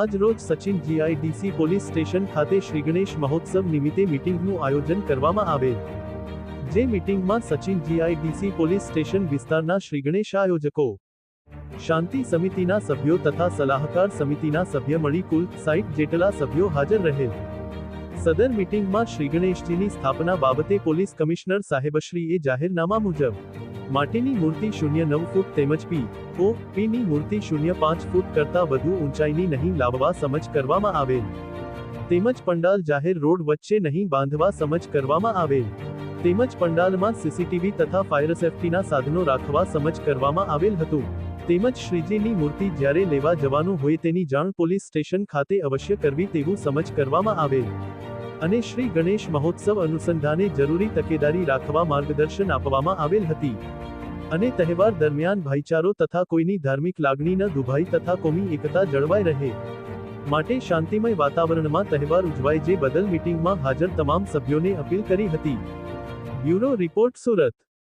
આજ રોજ Sachin GIDC police station ખાતે શ્રી ગણેશ મહોત્સવ નિમિત્તે મીટિંગનું આયોજન કરવામાં આવેલ, જે મીટિંગમાં સચિન જીઆઈડીસી પોલીસ સ્ટેશન વિસ્તારના શ્રી ગણેશ આયોજકો, શાંતિ સમિતિના સભ્યો તથા સલાહકાર સમિતિના સભ્ય મળી કુલ 60 જેટલા સભ્યો હાજર રહેલ। સદર મીટિંગમાં શ્રી ગણેશજીની સ્થાપના બાબતે પોલીસ કમિશનર સાહેબશ્રીએ જાહેરનામા મુજબ માટીની મૂર્તિ 0.9 ફૂટ તેમજ પી.ઓ.પીની મૂર્તિ 0.5 ફૂટ કરતાં વધુ ઊંચાઈની નહીં લાવવા સમજ કરવામાં આવેલ, તેમજ પંડાલ જાહેર રોડ વચ્ચે નહીં બાંધવા સમજ કરવામાં આવેલ, તેમજ પંડાલમાં સીસીટીવી તથા ફાયર સેફટીના સાધનો રાખવા સમજ કરવામાં આવેલ હતું, તેમજ શ્રીજીની મૂર્તિ જ્યારે લેવા જવાનું હોય તેની જાણ પોલીસ સ્ટેશન ખાતે અવશ્ય કરવી તેવું સમજ કરવામાં આવેલ અને શ્રી ગણેશ મહોત્સવ અનુસંધાને જરૂરી તકેદારી રાખવા માર્ગદર્શન આપવામાં આવેલ હતી અને તહેવાર દરમિયાન ભાઈચારો તથા કોઈની ધાર્મિક લાગણી ન દુભાય તથા કોમી એકતા જળવાઈ રહે માટે શાંતિમય વાતાવરણમાં તહેવાર ઉજવાય જે બદલ મીટિંગમાં હાજર તમામ સભ્યોને અપીલ કરી હતી। Bureau report, Surat.